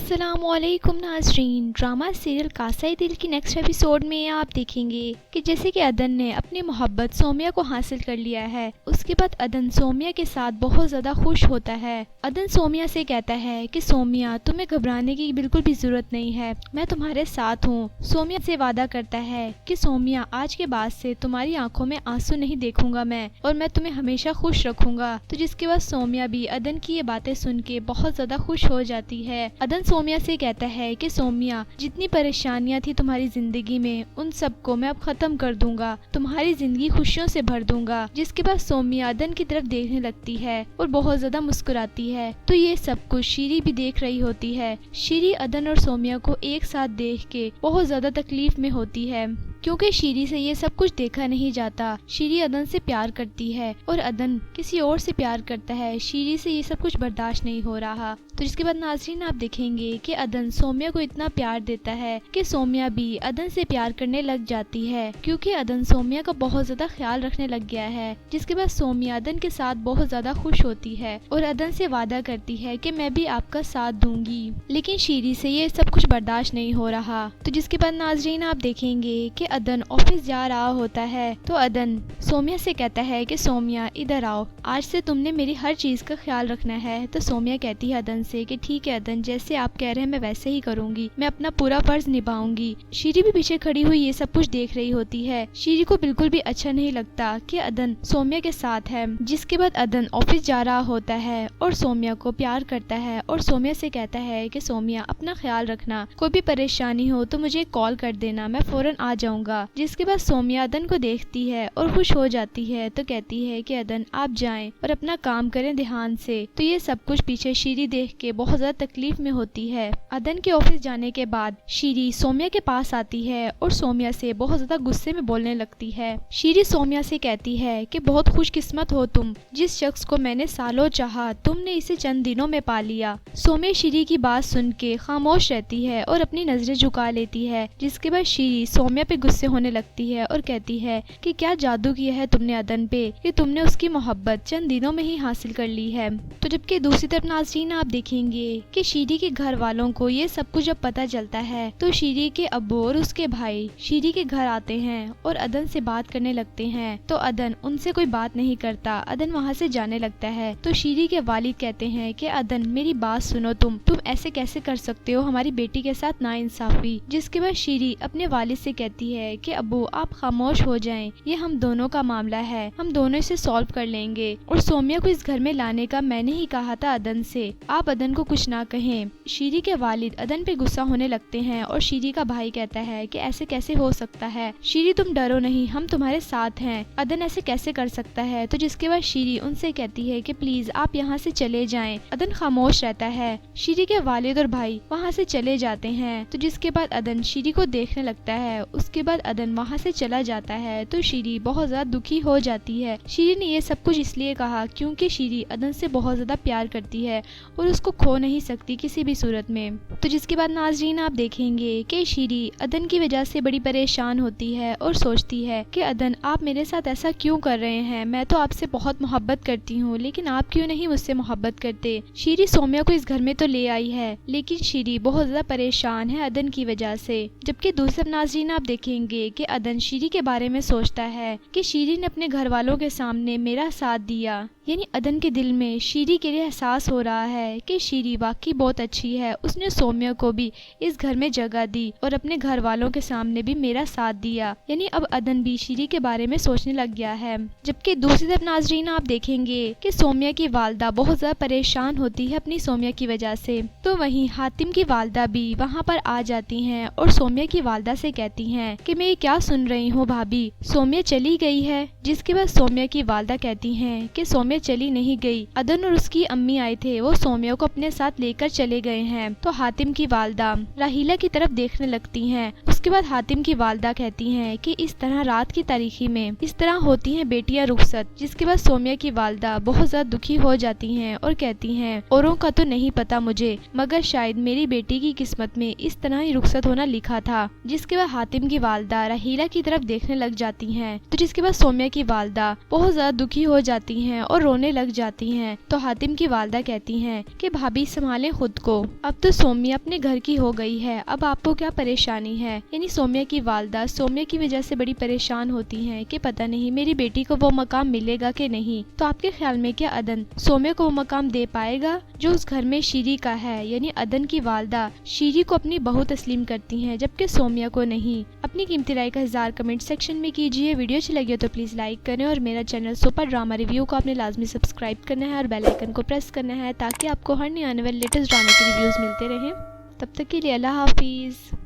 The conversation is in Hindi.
अस्सलामुअलैकुम नाज़रीन। ड्रामा सीरियल कासा दिल की नेक्स्ट एपिसोड में आप देखेंगे कि जैसे कि अदन ने अपनी मोहब्बत सोमिया को हासिल कर लिया है, उसके बाद अदन सोमिया के साथ बहुत ज़्यादा खुश होता है। अदन सोमिया से कहता है कि सोमिया, तुम्हें घबराने की बिल्कुल भी ज़रूरत नहीं है, मैं तुम्हारे साथ हूँ। सोमिया से वादा करता है कि सोमिया, आज के बाद से तुम्हारी आंखों में आंसू नहीं देखूंगा मैं, और मैं तुम्हें हमेशा खुश रखूंगा। तो जिसके बाद सोमिया भी अदन की ये बातें सुन के बहुत ज़्यादा खुश हो जाती है। अदन सोमिया से कहता है कि सोमिया, जितनी परेशानियां थी तुम्हारी जिंदगी में, उन सबको मैं अब खत्म कर दूंगा, तुम्हारी जिंदगी खुशियों से भर दूंगा। जिसके बाद सोमिया अदन की तरफ देखने लगती है और बहुत ज्यादा मुस्कुराती है। तो ये सब कुछ शीरी भी देख रही होती है। शीरी अदन और सोमिया को एक साथ देख के बहुत ज्यादा तकलीफ में होती है, क्योंकि शीरी से ये सब कुछ देखा नहीं जाता। शीरी अदन से प्यार करती है और अदन किसी और से प्यार करता है। शीरी से ये सब कुछ बर्दाश्त नहीं हो रहा। तो जिसके बाद नाज़रीन आप देखेंगे कि अदन सोमिया को इतना प्यार देता है कि सोमिया भी अदन से प्यार करने लग जाती है, क्योंकि अदन सोमिया का बहुत ज्यादा ख्याल रखने लग गया है। जिसके बाद सोमिया अदन के साथ बहुत ज्यादा खुश होती है और अदन से वादा करती है कि मैं भी आपका साथ दूंगी। लेकिन शीरी से ये सब कुछ बर्दाश्त नहीं हो रहा। तो जिसके बाद नाज़रीन आप देखेंगे कि अदन ऑफिस जा रहा होता है। तो अदन सोमिया से कहता है कि सोमिया, इधर आओ, आज से तुमने मेरी हर चीज का ख्याल रखना है। तो सोमिया कहती है अदन से कि ठीक है अदन, जैसे आप कह रहे हैं मैं वैसे ही करूंगी, मैं अपना पूरा फर्ज निभाऊंगी। शीरी भी पीछे खड़ी हुई ये सब कुछ देख रही होती है। शीरी को बिल्कुल भी अच्छा नहीं लगता कि अदन सोमिया के साथ है। जिसके बाद अदन ऑफिस जा रहा होता है और सोमिया को प्यार करता है और सोमिया से कहता है कि सोमिया, अपना ख्याल रखना, कोई भी परेशानी हो तो मुझे कॉल कर देना, मैं फौरन आ जाऊंगा। जिसके बाद सोमिया अदन को देखती है और खुश हो जाती है। तो कहती है कि अदन आप जाएं और अपना काम करें ध्यान से। तो ये सब कुछ पीछे शीरी देख के बहुत ज्यादा तकलीफ में होती है। अदन के ऑफिस जाने के बाद शीरी सोमिया के पास आती है और सोमिया से बहुत ज्यादा गुस्से में बोलने लगती है। शीरी सोमिया से कहती है कि बहुत खुशकिस्मत हो तुम, जिस शख्स को मैंने सालों चाहा तुमने इसे चंद दिनों में पा लिया। सोमिया शीरी की बात सुन के खामोश रहती है और अपनी नजरें झुका लेती है। जिसके बाद शीरी सोमिया पे गुस्से होने लगती है और कहती है कि क्या जादू किया है तुमने अदन पे कि तुमने उसकी मोहब्बत चंद दिनों में ही हासिल कर ली है। तो जबकि दूसरी तरफ नाज़रीन आप देखेंगे कि शीरी के घर वालों को ये सब कुछ जब पता चलता है तो शीरी के अब्बू और उसके भाई शीरी के घर आते हैं और अदन से बात करने लगते हैं। तो अदन उनसे कोई बात नहीं करता, अदन वहाँ से जाने लगता है। तो शीरी के वालिद कहते हैं कि अदन मेरी बात सुनो, तुम ऐसे कैसे कर सकते हो, हमारी बेटी के साथ नाइंसाफी। जिसके बाद शीरी अपने वालिद से कहती है कि अब्बू आप खामोश हो जाएं, ये हम दोनों का मामला है, हम दोनों इसे सॉल्व कर लेंगे। और सोमिया को इस घर में लाने का मैंने ही कहा था अदन से, आप अदन को कुछ ना कहें। शीरी के वालिद अदन पे गुस्सा होने लगते हैं और शीरी का भाई कहता है कि ऐसे कैसे हो सकता है, शीरी तुम डरो नहीं, हम तुम्हारे साथ हैं, अदन ऐसे कैसे कर सकता है। तो जिसके बाद शीरी उनसे कहती है कि प्लीज आप यहाँ से चले जाएं। अदन खामोश रहता है। शीरी के वालिद और भाई वहाँ से चले जाते हैं। तो जिसके बाद अदन शीरी को देखने लगता है। उसके बाद अदन वहाँ से चला जाता है। तो शीरी बहुत ज्यादा दुखी हो जाती है। शीरी ने ये सब कुछ इसलिए कहा क्योंकि शीरी अदन से बहुत ज्यादा प्यार करती है और उसको खो नहीं सकती किसी भी सूरत में। तो जिसके बाद नाज़रीन आप देखेंगे कि शीरी अदन की वजह से बड़ी परेशान होती है और सोचती है कि अदन आप मेरे साथ ऐसा क्यों कर रहे हैं, मैं तो आपसे बहुत मोहब्बत करती हूँ, लेकिन आप क्यों नहीं मुझसे मोहब्बत करते। शीरी सोमिया को इस घर में तो ले आई है, लेकिन शीरी बहुत ज्यादा परेशान है अदन की वजह से। जबकि दूसरे नाज़रीन आप देखेंगे कि अदन शीरी के बारे में सोचता है कि शीरी ने अपने घर वालों के सामने मेरा साथ दिया, यानी अदन के दिल में शीरी के लिए एहसास हो रहा है कि शीरी वाकई बहुत अच्छी है, उसने सोमिया को भी इस घर में जगह दी और अपने घर वालों के सामने भी मेरा साथ दिया, यानी अब अदन भी शीरी के बारे में सोचने लग गया है। जबकि दूसरी तरफ नाज़रीन आप देखेंगे कि सोमिया की वालदा बहुत ज्यादा परेशान होती है अपनी सोमिया की वजह से। तो वहीं हातिम की वालदा भी वहाँ पर आ जाती हैं और सोमिया की वालदा से कहती हैं कि मैं ये क्या सुन रही हूँ भाभी, सोमिया चली गई है। जिसके बाद सोमिया की वालदा कहती हैं कि सोमिया चली नहीं गई, अदन और उसकी अम्मी आए थे, वो सोमिया को अपने साथ लेकर चले गए हैं। तो हातिम की वालदा राहीला की तरफ देखने लगती हैं। उसके बाद हातिम की वालदा कहती हैं कि इस तरह रात की तारीखी में इस तरह होती हैं बेटियां रुखसत। जिसके बाद सोमिया की वालदा बहुत ज्यादा दुखी हो जाती हैं और कहती हैं औरों का तो नहीं पता मुझे, मगर शायद मेरी बेटी की किस्मत में इस तरह ही रुखसत होना लिखा था। जिसके बाद हातिम की वालदा राहीला की तरफ देखने लग जाती हैं। तो जिसके बाद सोमिया की वालदा बहुत ज़्यादा दुखी हो जाती हैं और रोने लग जाती हैं। तो हातिम की वालदा कहती हैं कि भाभी संभालें खुद को, अब तो सौम्या अपने घर की हो गई है, अब आपको क्या परेशानी है। यानी सौम्या की वालदा सौम्या की वजह से बड़ी परेशान होती हैं कि पता नहीं मेरी बेटी को वो मकाम मिलेगा कि नहीं। तो आपके ख्याल में क्या अदन सौम्या को वो मकाम दे पाएगा जो उस घर में शीरी का है। यानी अदन की वालदा शीरी को अपनी बहू तस्लीम करती हैं जबकि सौम्या को नहीं। अपनी कीमती राय का इज़हार कमेंट सेक्शन में कीजिए। वीडियो अच्छी लगी हो तो प्लीज़ लाइक करें और मेरा चैनल सुपर ड्रामा रिव्यू को आपने लाजमी सब्सक्राइब करना है और बेल आइकन को प्रेस करना है ताकि आपको हर नए आने वाले लेटेस्ट ड्रामा के रिव्यूज़ मिलते रहें। तब तक के लिए अल्लाह हाफिज़।